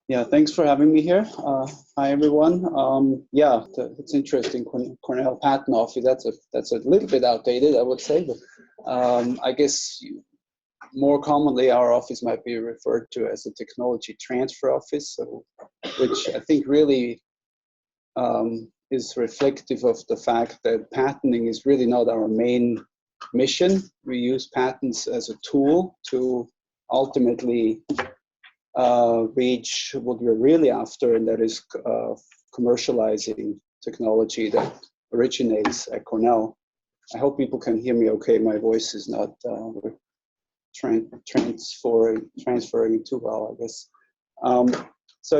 Yeah, thanks for having me here. Hi, everyone. Yeah, it's interesting. Cornell Patent Office. That's a little bit outdated, I would say. But I guess more commonly, our office might be referred to as a technology transfer office, so, which I think really is reflective of the fact that patenting is really not our main mission. We use patents as a tool to ultimately reach what we're really after, and that is commercializing technology that originates at Cornell. I hope people can hear me okay. My voice is not transferring too well, I guess. So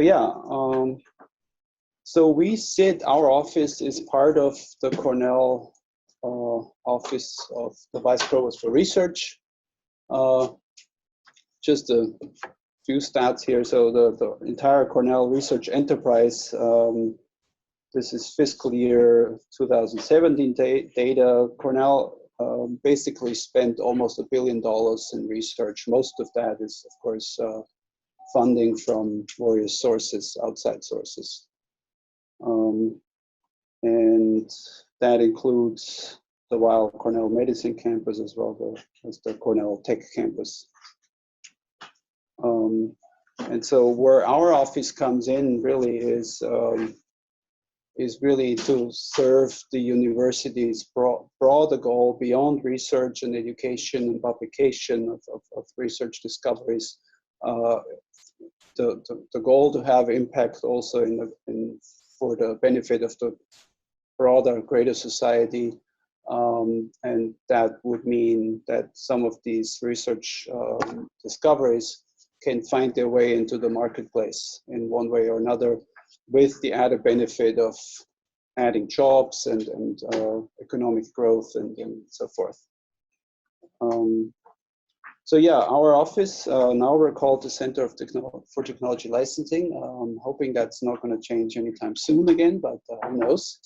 our office is part of the Cornell Office of the Vice Provost for Research. Just a few stats here. So the entire Cornell research enterprise, this is fiscal year 2017 data. Cornell basically spent almost $1 billion in research. Most of that is, of course, funding from various sources, outside sources. And that includes the Weill Cornell Medicine campus as well as the Cornell Tech campus. And so where our office comes in really is really to serve the university's broader goal beyond research and education and publication of research discoveries. The goal to have impact also for the benefit of the broader, greater society. And that would mean that some of these research discoveries can find their way into the marketplace in one way or another, with the added benefit of adding jobs and economic growth and so forth. So yeah, our office, now we're called the Center for Technology Licensing. I'm hoping that's not going to change anytime soon again, but who knows.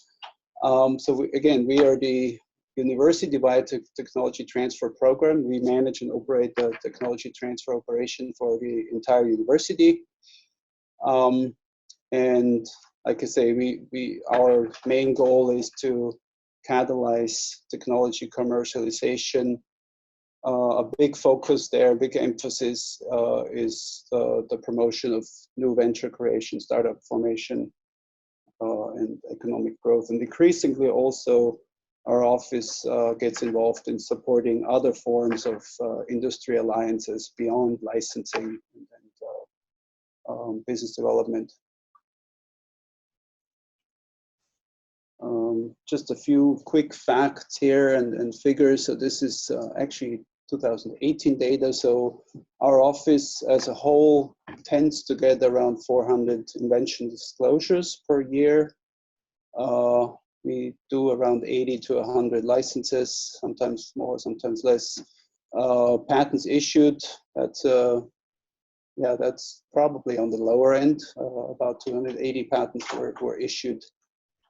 So we are the university-wide technology transfer program. We manage and operate the technology transfer operation for the entire university. And like I say, our main goal is to catalyze technology commercialization. A big focus there, big emphasis is the promotion of new venture creation, startup formation, and economic growth. And increasingly also, our office gets involved in supporting other forms of industry alliances beyond licensing and business development. Just a few quick facts here and figures. So this is actually 2018 data. So our office as a whole tends to get around 400 invention disclosures per year. We do around 80 to 100 licenses, sometimes more, sometimes less. Patents issued, that's probably on the lower end. About 280 patents were issued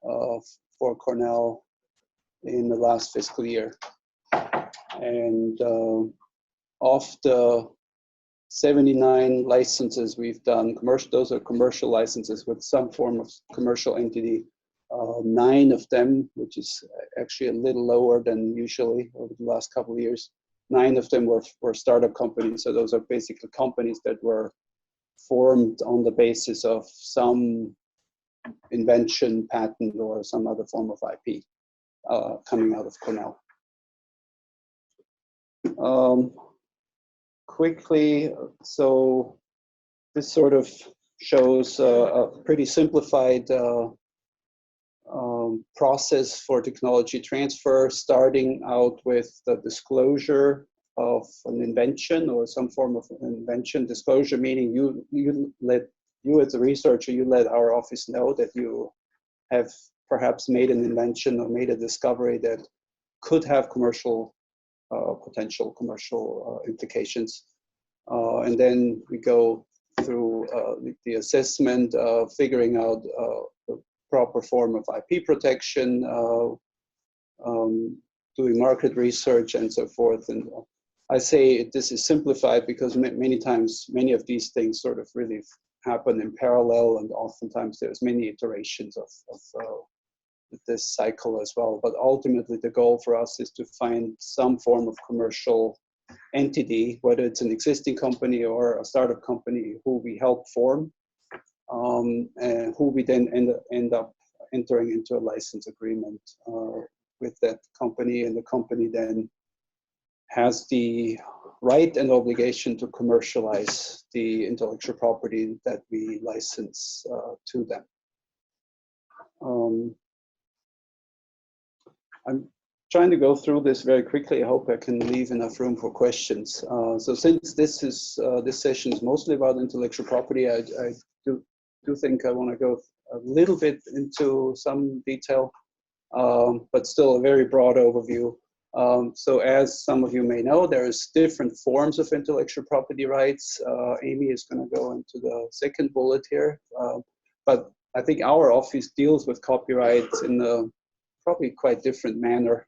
for Cornell in the last fiscal year. And of the 79 licenses we've done, those are commercial licenses with some form of commercial entity. 9 of them, which is actually a little lower than usually over the last couple of years, 9 of them were startup companies. So those are basically companies that were formed on the basis of some invention, patent, or some other form of IP coming out of Cornell. Quickly, so this sort of shows a pretty simplified process for technology transfer, starting out with the disclosure of an invention or some form of invention. Disclosure meaning you as a researcher, you let our office know that you have perhaps made an invention or made a discovery that could have potential commercial implications. And then we go through the assessment of figuring out the proper form of IP protection, doing market research and so forth. And I say this is simplified because many times, many of these things sort of really happen in parallel, and oftentimes there's many iterations of this cycle as well. But ultimately, the goal for us is to find some form of commercial entity, whether it's an existing company or a startup company, who we help form, and who we then end up entering into a license agreement with that company, and the company then has the right and obligation to commercialize the intellectual property that we license to them. I'm trying to go through this very quickly. I hope I can leave enough room for questions. So since this session is mostly about intellectual property, I do think I want to go a little bit into some detail, but still a very broad overview. So as some of you may know, there's different forms of intellectual property rights. Amy is going to go into the second bullet here, but I think our office deals with copyright in a probably quite different manner.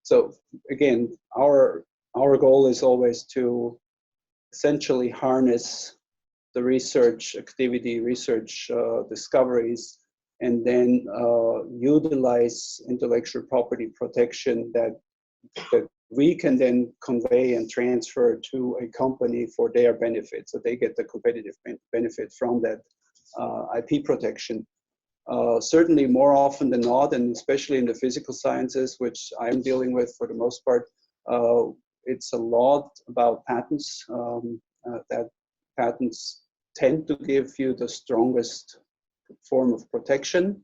So again, our goal is always to essentially harness the research activity, research discoveries, and then utilize intellectual property protection that we can then convey and transfer to a company for their benefit, so they get the competitive benefit from that IP protection. Certainly more often than not, and especially in the physical sciences, which I'm dealing with for the most part, it's a lot about patents. That patents tend to give you the strongest form of protection.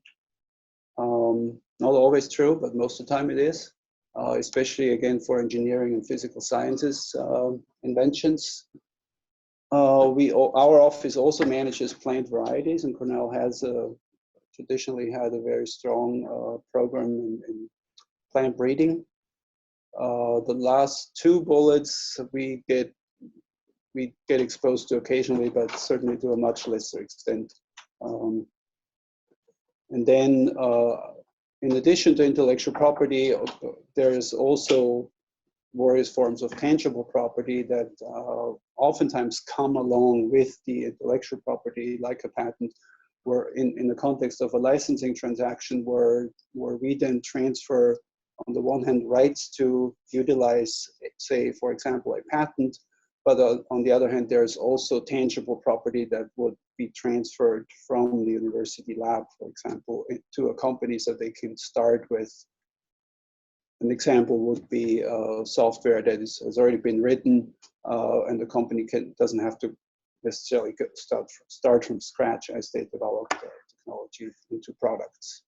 Not always true, but most of the time it is, especially again for engineering and physical sciences inventions. Our office also manages plant varieties, and Cornell has traditionally had a very strong program in plant breeding. The last two bullets we get exposed to occasionally, but certainly to a much lesser extent. And then, in addition to intellectual property, there is also various forms of tangible property that oftentimes come along with the intellectual property, like a patent, where in the context of a licensing transaction where we then transfer, on the one hand, rights to utilize, say, for example, a patent, but on the other hand, there's also tangible property that would be transferred from the university lab, for example, to a company so they can start with. An example would be software that has already been written, and the company doesn't have to necessarily start from scratch as they develop the technology into products.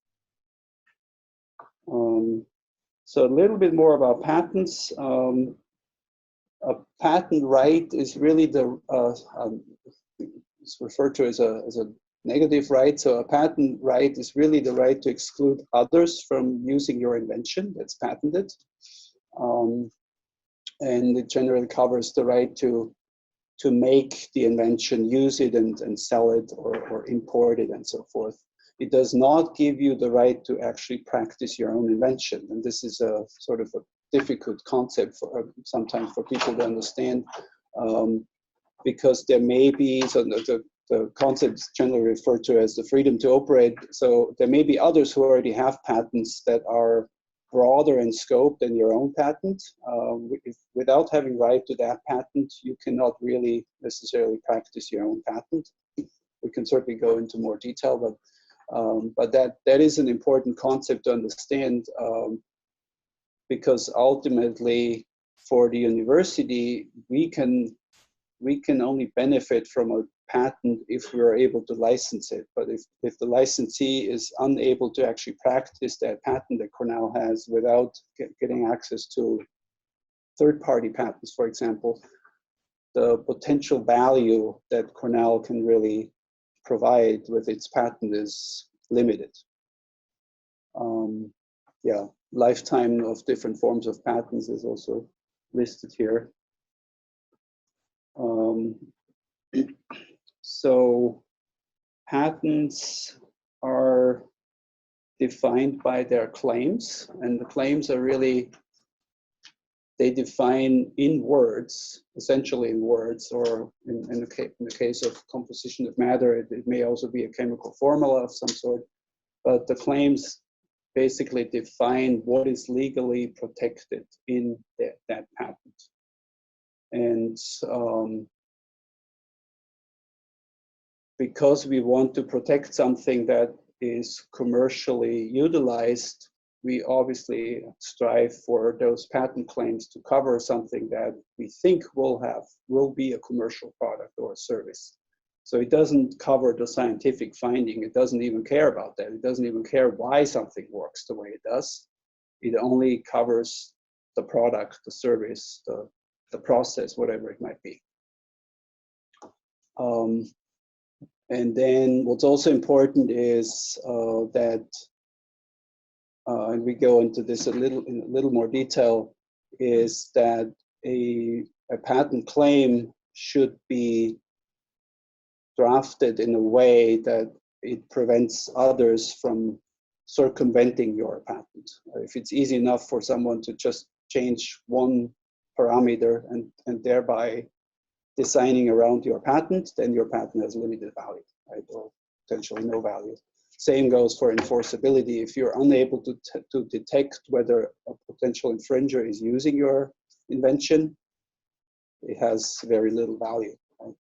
So a little bit more about patents. A patent right is really it's referred to as a negative right. So a patent right is really the right to exclude others from using your invention that's patented. And it generally covers the right to make the invention, use it and sell it, or import it and so forth. It does not give you the right to actually practice your own invention. And this is a sort of a difficult concept sometimes for people to understand, because there may be, so the concept is generally referred to as the freedom to operate. So there may be others who already have patents that are broader in scope than your own patent. Without having right to that patent, you cannot really necessarily practice your own patent. We can certainly go into more detail, but that is an important concept to understand, because ultimately for the university, we can only benefit from a patent if we are able to license it. But if the licensee is unable to actually practice that patent that Cornell has without getting access to third-party patents, for example, the potential value that Cornell can really provide with its patent is limited. Yeah, lifetime of different forms of patents is also listed here. So patents are defined by their claims, and the claims are really they define in words, essentially in words, or in the case of composition of matter, it may also be a chemical formula of some sort, but the claims basically define what is legally protected in that patent. And because we want to protect something that is commercially utilized, we obviously strive for those patent claims to cover something that we think will be a commercial product or a service. So it doesn't cover the scientific finding. It doesn't even care about that. It doesn't even care why something works the way it does. It only covers the product, the service, the process, whatever it might be. And then what's also important is that, and we go into this in a little more detail, is that a patent claim should be drafted in a way that it prevents others from circumventing your patent. If it's easy enough for someone to just change one parameter and thereby designing around your patent, then your patent has limited value, right? Or potentially no value. Same goes for enforceability. If you're unable to detect whether a potential infringer is using your invention, it has very little value. Right?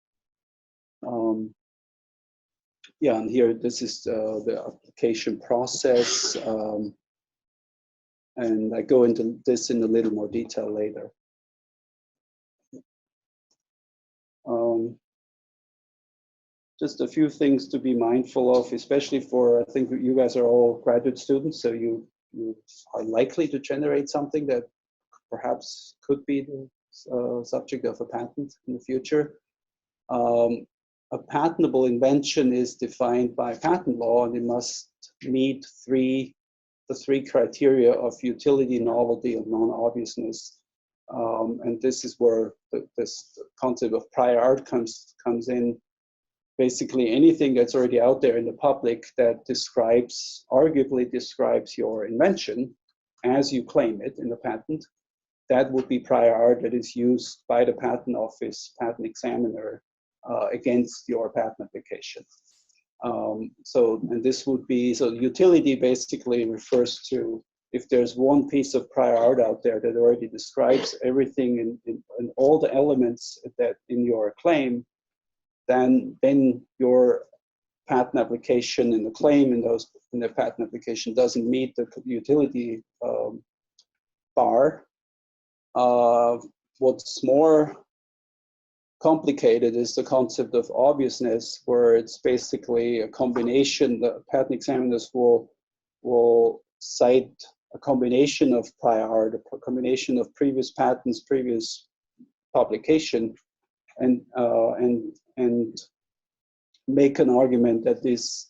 Yeah, and here this is the application process, and I go into this in a little more detail later. Just a few things to be mindful of, especially for, I think you guys are all graduate students, so you are likely to generate something that perhaps could be the subject of a patent in the future. A patentable invention is defined by patent law, and it must meet the three criteria of utility, novelty, and non-obviousness. And this is where this concept of prior art comes in. Basically, anything that's already out there in the public that arguably describes your invention as you claim it in the patent, that would be prior art that is used by the patent office, patent examiner, against your patent application. And this would be, so utility basically refers to if there's one piece of prior art out there that already describes everything in all the elements that in your claim, then your patent application and the claim in the patent application doesn't meet the utility bar. What's more complicated is the concept of obviousness, where it's basically a combination. The patent examiners will cite a combination of prior art, a combination of previous patents, previous publication, and make an argument that this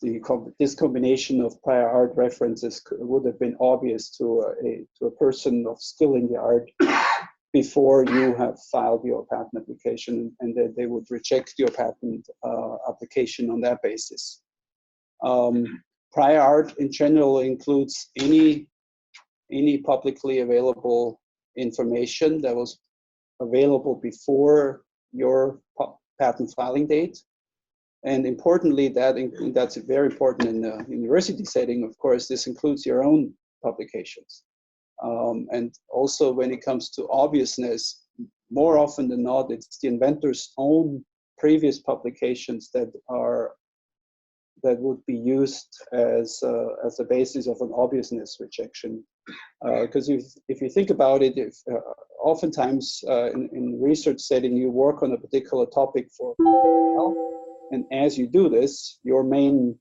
combination of prior art references would have been obvious to a person of skill in the art before you have filed your patent application, and that they would reject your patent application on that basis. Prior art in general includes any publicly available information that was available before your patent filing date. And importantly, that's very important in the university setting. Of course, this includes your own publications. And also when it comes to obviousness, more often than not, it's the inventor's own previous publications that would be used as a basis of an obviousness rejection. Because if you think about it, oftentimes in research setting, you work on a particular topic for a while, and as you do this, your main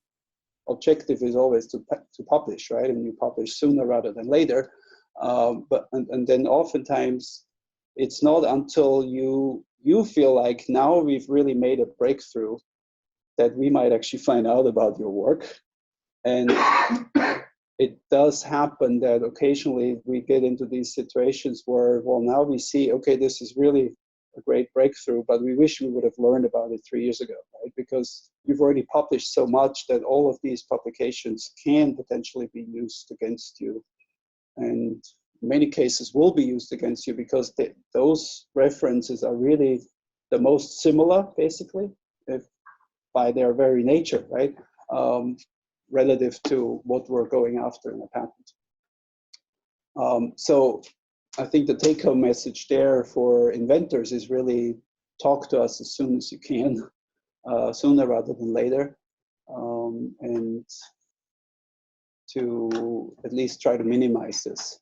objective is always to publish, right? And you publish sooner rather than later. And then oftentimes it's not until you feel like now we've really made a breakthrough that we might actually find out about your work. And it does happen that occasionally we get into these situations where, well, now we see, okay, this is really a great breakthrough, but we wish we would have learned about it 3 years ago, right? Because you've already published so much that all of these publications can potentially be used against you. And many cases will be used against you because those references are really the most similar, basically, if by their very nature, right? Relative to what we're going after in a patent. So I think the take-home message there for inventors is really talk to us as soon as you can, sooner rather than later, and to at least try to minimize this.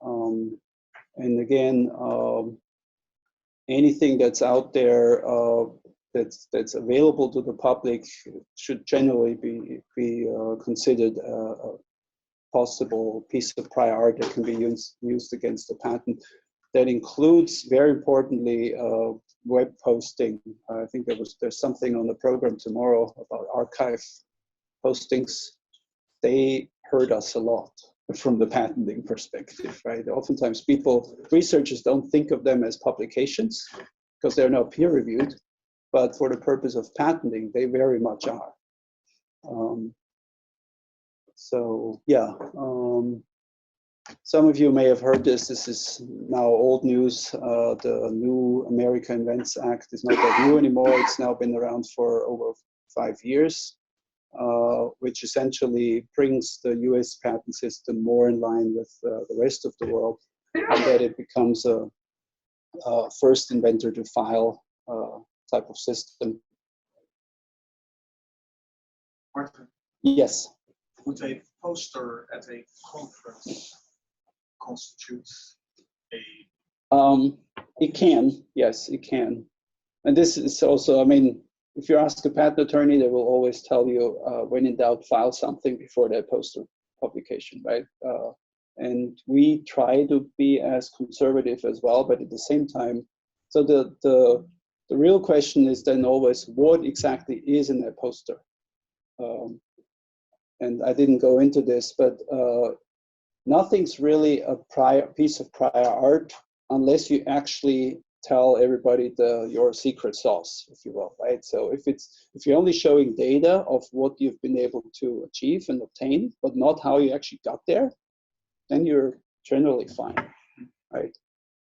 And again, anything that's out there that's available to the public should generally be considered a possible piece of prior art that can be used against the patent. That includes, very importantly, web posting. I think there's something on the program tomorrow about archive postings. They hurt us a lot from the patenting perspective, right? Oftentimes researchers don't think of them as publications because they're not peer reviewed, but for the purpose of patenting, they very much are. So yeah, some of you may have heard this. This is now old news. The new America Invents Act is not that new anymore. It's now been around for over 5 years, which essentially brings the US patent system more in line with the rest of the world, and that it becomes a first inventor to file type of system. Martin? Yes? Would a poster at a conference constitutes a... It can, yes, it can. And this is also, I mean, if you ask a patent attorney, they will always tell you, when in doubt, file something before they post a publication, right? And we try to be as conservative as well, but at the same time, so the real question is then always, what exactly is in that poster? And I didn't go into this, but nothing's really a piece of prior art unless you actually tell everybody your secret sauce, if you will, right? So if you're only showing data of what you've been able to achieve and obtain, but not how you actually got there, then you're generally fine, right?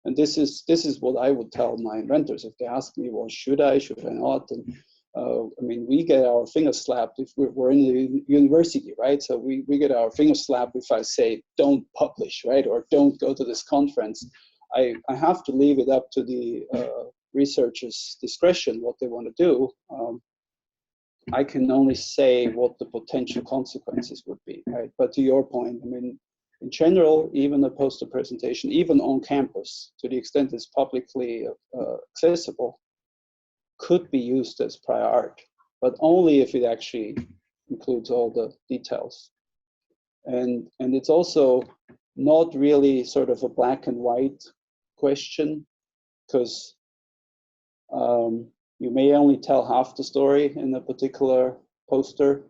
And this is what I would tell my inventors if they ask me, well, should I not? And I mean, we get our fingers slapped if we're in the university, right? So we get our fingers slapped if I say, don't publish, right? Or don't go to this conference. I have to leave it up to the researchers' discretion what they want to do. I can only say what the potential consequences would be, right? But to your point, I mean, in general, even a poster presentation, even on campus, to the extent it's publicly accessible, could be used as prior art, but only if it actually includes all the details. And it's also not really sort of a black and white question, because you may only tell half the story in a particular poster,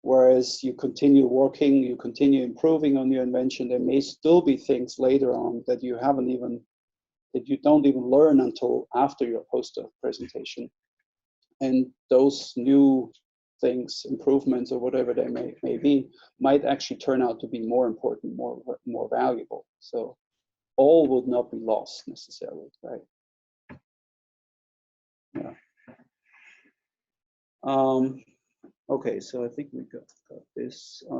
whereas you continue working, you continue improving on your invention. There may still be things later on that you don't even learn until after your poster presentation. And those new things, improvements or whatever they may be, might actually turn out to be more important, more valuable. So all would not be lost necessarily, right? Yeah. Okay, so I think we got this. I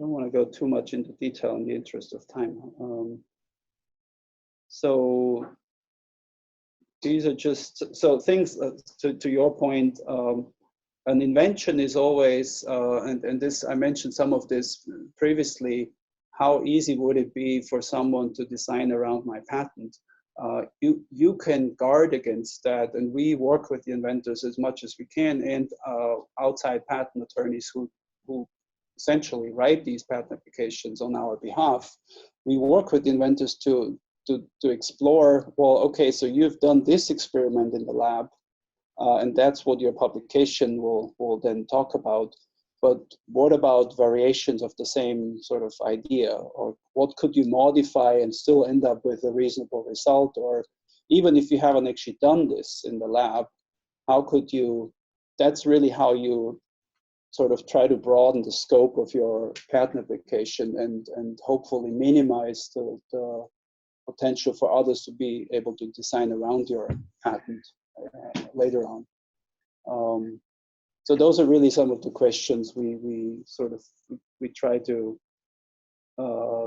don't want to go too much into detail in the interest of time. So these are just things to your point. An invention is always, and this I mentioned some of this previously. How easy would it be for someone to design around my patent? You can guard against that, and we work with the inventors as much as we can, and outside patent attorneys who essentially write these patent applications on our behalf. We work with the inventors to explore, well, okay, so you've done this experiment in the lab, and that's what your publication will then talk about. But what about variations of the same sort of idea? Or what could you modify and still end up with a reasonable result? Or even if you haven't actually done this in the lab, how could you, that's really how you sort of try to broaden the scope of your patent application and hopefully minimize the potential for others to be able to design around your patent later on. So those are really some of the questions we try to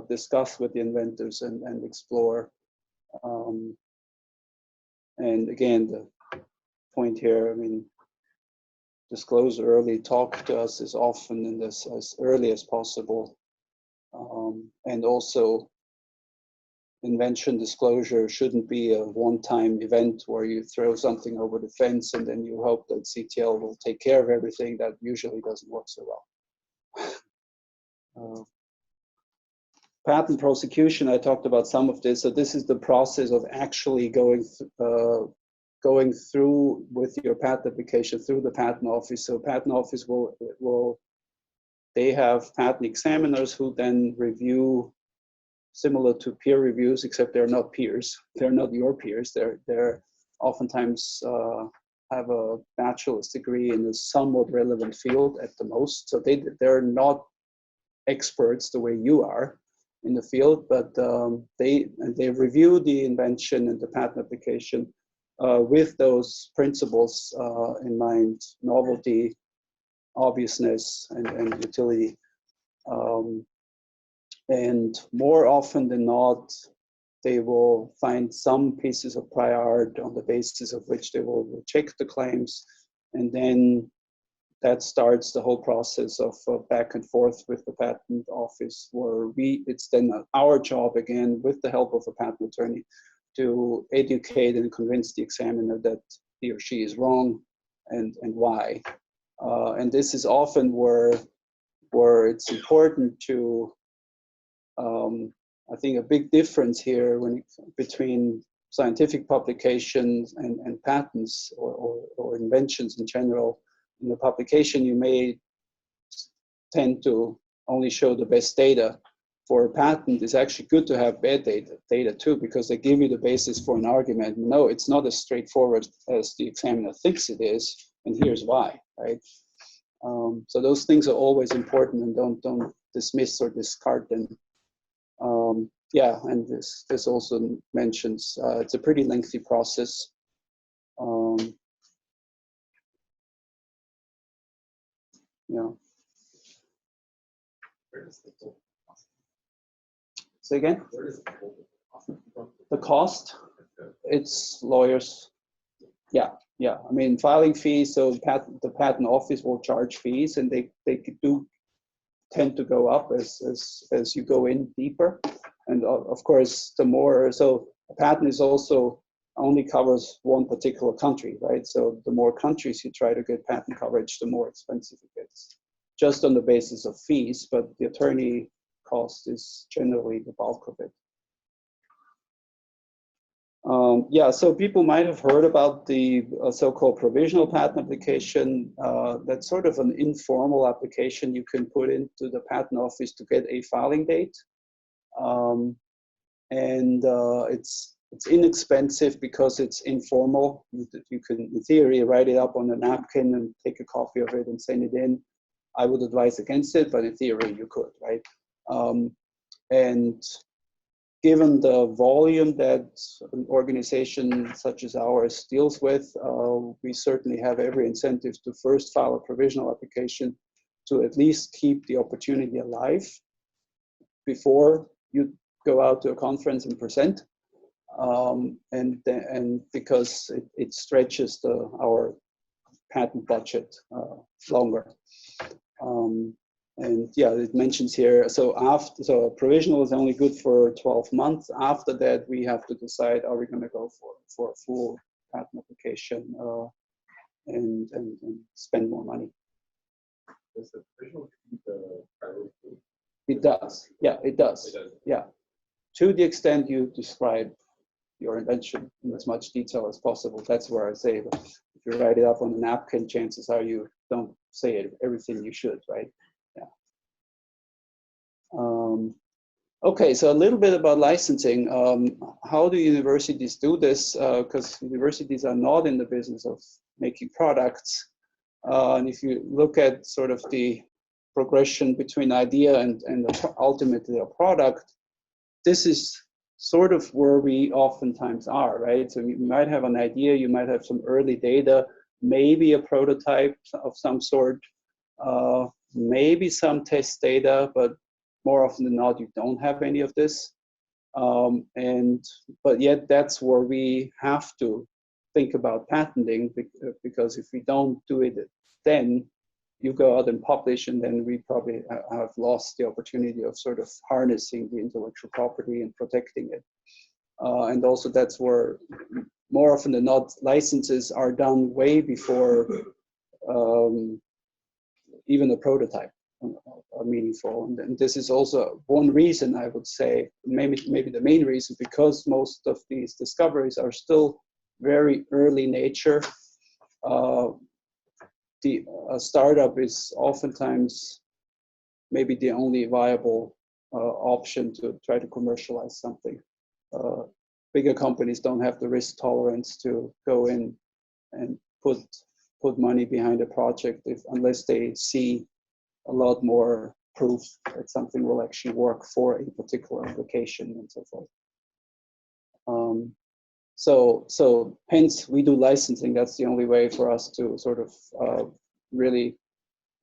discuss with the inventors and explore. And again, the point here, I mean, disclose early, talk to us as often and as early as possible. And also, invention disclosure shouldn't be a one-time event where you throw something over the fence and then you hope that CTL will take care of everything. That usually doesn't work so well. Patent prosecution, I talked about some of this. So this is the process of actually going through with your patent application through the patent office. So patent office they have patent examiners who then review, similar to peer reviews, except they're not peers. They're not your peers. They're oftentimes have a bachelor's degree in a somewhat relevant field at the most. So they're not experts the way you are in the field, but they review the invention and the patent application with those principles in mind: novelty, obviousness, and utility. And more often than not, they will find some pieces of prior art on the basis of which they will reject the claims. And then that starts the whole process of back and forth with the patent office, where it's then our job, again, with the help of a patent attorney, to educate and convince the examiner that he or she is wrong and why. And this is often where it's important to, I think a big difference here between scientific publications and patents or inventions in general. In the publication, you may tend to only show the best data. For a patent, it's actually good to have bad data too, because they give you the basis for an argument. No, it's not as straightforward as the examiner thinks it is, and here's why, right? So those things are always important, and don't dismiss or discard them. Yeah, and this also mentions it's a pretty lengthy process. Yeah. Say again? The cost? It's lawyers. Yeah. I mean, filing fees. So the patent office will charge fees, and they do tend to go up as you go in deeper. And of course, the more, so a patent is also only covers one particular country, right? So the more countries you try to get patent coverage, the more expensive it gets, just on the basis of fees, but the attorney cost is generally the bulk of it. Yeah, so people might have heard about the so-called provisional patent application. That's sort of an informal application you can put into the patent office to get a filing date. It's inexpensive because it's informal. You can, in theory, write it up on a napkin and take a copy of it and send it in. I would advise against it, but in theory you could, right? And given the volume that an organization such as ours deals with, we certainly have every incentive to first file a provisional application to at least keep the opportunity alive before you go out to a conference and present. And because it stretches our patent budget longer. And yeah, it mentions here, so provisional is only good for 12 months. After that, we have to decide, are we going to go for a full patent application and spend more money. Does the provisional keep the priority? It does. Yeah, it does. Yeah, to the extent you describe your invention in as much detail as possible. That's where I say, but if you write it up on a napkin, chances are you don't say everything you should, right? Yeah. Okay, so a little bit about licensing. How do universities do this? Because universities are not in the business of making products. And if you look at sort of the progression between idea and ultimately a product, this is sort of where we oftentimes are, right? So you might have an idea, you might have some early data, maybe a prototype of some sort, maybe some test data, but more often than not, you don't have any of this. But yet that's where we have to think about patenting, because if we don't do it then, you go out and publish, and then we probably have lost the opportunity of sort of harnessing the intellectual property and protecting it. And also that's where, more often than not, licenses are done way before even a prototype are meaningful. And this is also one reason, I would say, maybe the main reason, because most of these discoveries are still very early nature. A startup is oftentimes maybe the only viable option to try to commercialize something. Bigger companies don't have the risk tolerance to go in and put money behind a project unless they see a lot more proof that something will actually work for a particular application and so forth. So hence we do licensing. That's the only way for us to sort of really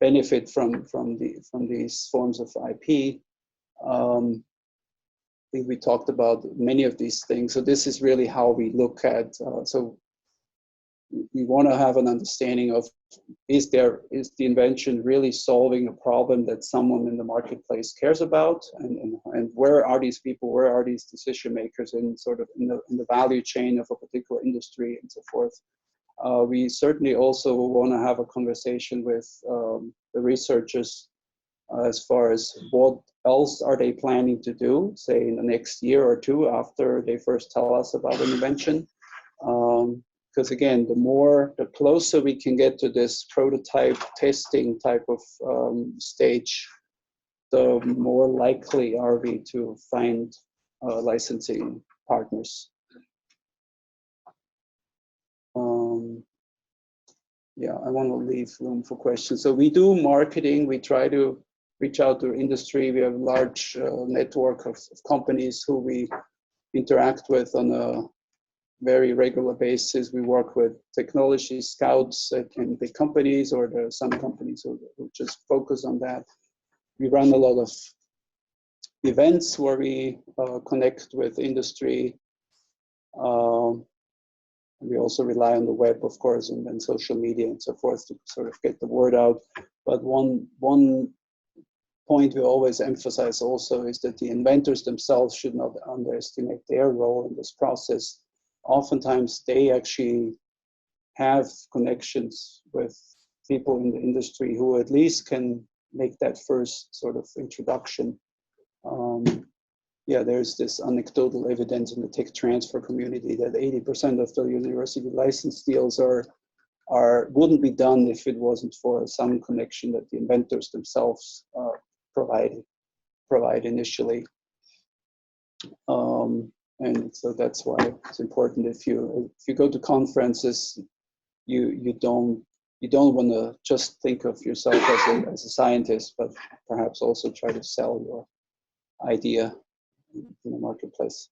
benefit from these forms of IP. I think we talked about many of these things. So this is really how we look at. So we want to have an understanding of, is the invention really solving a problem that someone in the marketplace cares about, and where are these people, where are these decision makers in sort of in the value chain of a particular industry and so forth. We certainly also want to have a conversation with the researchers as far as what else are they planning to do, say in the next year or two after they first tell us about an invention. Because again, the closer we can get to this prototype testing type of stage, the more likely are we to find licensing partners. Yeah, I want to leave room for questions. So we do marketing. We try to reach out to industry. We have a large network of companies who we interact with on a very regular basis. We work with technology scouts in big companies, or there are some companies who just focus on that. We run a lot of events where we connect with industry. We also rely on the web, of course, and then social media and so forth to sort of get the word out. But one point we always emphasize also is that the inventors themselves should not underestimate their role in this process. Oftentimes, they actually have connections with people in the industry who at least can make that first sort of introduction. Yeah, there's this anecdotal evidence in the tech transfer community that 80% of the university license deals wouldn't be done if it wasn't for some connection that the inventors themselves provide initially. And so that's why it's important, if you go to conferences, you don't want to just think of yourself as a scientist, but perhaps also try to sell your idea in the marketplace.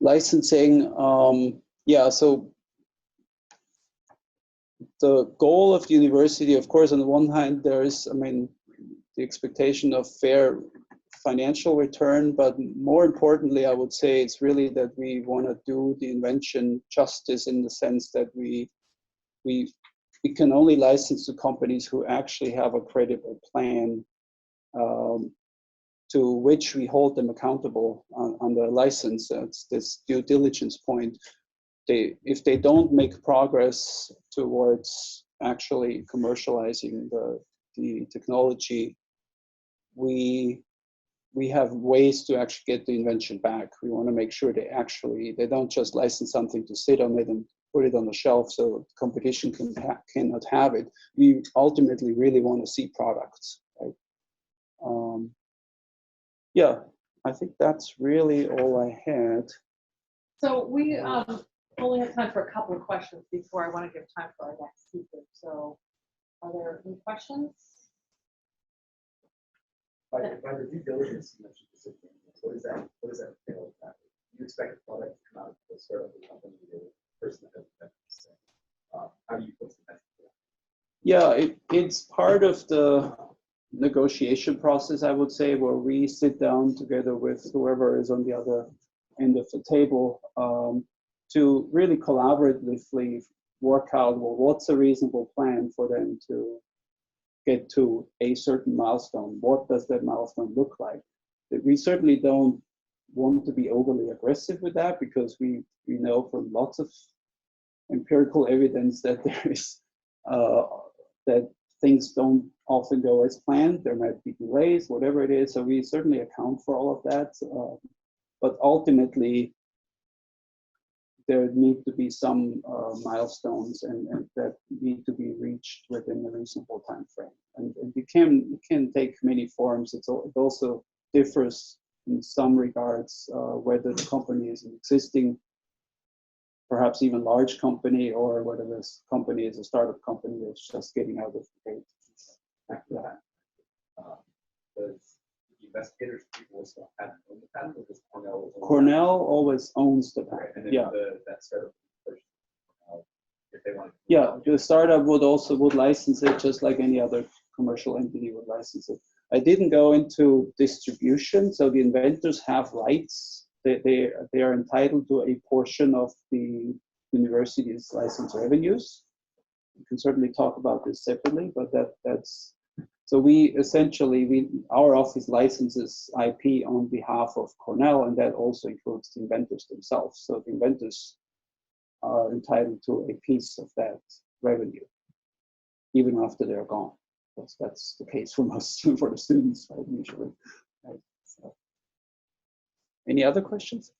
Licensing, yeah, so the goal of the university, of course, on the one hand, there is, the expectation of fair financial return, but more importantly, I would say it's really that we want to do the invention justice, in the sense that we can only license to companies who actually have a credible plan to which we hold them accountable on the license. That's this due diligence point. If they don't make progress towards actually commercializing the technology, we have ways to actually get the invention back. We want to make sure they don't just license something to sit on it and put it on the shelf so competition cannot have it. We ultimately really want to see products, right? Yeah, I think that's really all I had. So we only have time for a couple of questions before I want to give time for our next speaker. So, are there any questions? By the due diligence you mentioned specifically, what does that entail exactly? You expect a product to come out of the startup of the company, the person that has the how do you post the message for that? Yeah, it's part of the negotiation process, I would say, where we sit down together with whoever is on the other end of the table to really collaboratively work out, well, what's a reasonable plan for them to get to a certain milestone? What does that milestone look like? We certainly don't want to be overly aggressive with that, because we know from lots of empirical evidence that there is that things don't often go as planned. There might be delays, whatever it is. So we certainly account for all of that. But ultimately, there need to be some milestones and that need to be reached within a reasonable time frame. And it can take many forms. It also differs in some regards whether the company is an existing, perhaps even large company, or whether this company is a startup company that's just getting out of the gate. After that, does the investigators people also have own the patent, or does Cornell? Cornell always owns the patent. And then Yeah. That startup person, if they want to. Yeah, the startup would license it just like any other commercial entity would license it. I didn't go into distribution, so the inventors have rights. They are entitled to a portion of the university's license revenues. We can certainly talk about this separately, but that's so we essentially our office licenses IP on behalf of Cornell, and that also includes the inventors themselves. So the inventors are entitled to a piece of that revenue, even after they're gone. That's the case for most for the students, right, usually. Right? So. Any other questions?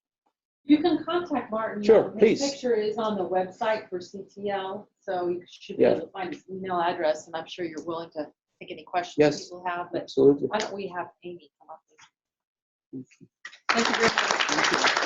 You can contact Martin. Sure, please. His picture is on the website for CTL, so you should be able to find his email address, and I'm sure you're willing to take any questions Yes, people have. But absolutely. why don't we have Amy come up with? Thank you. Thank you very much. Thank you.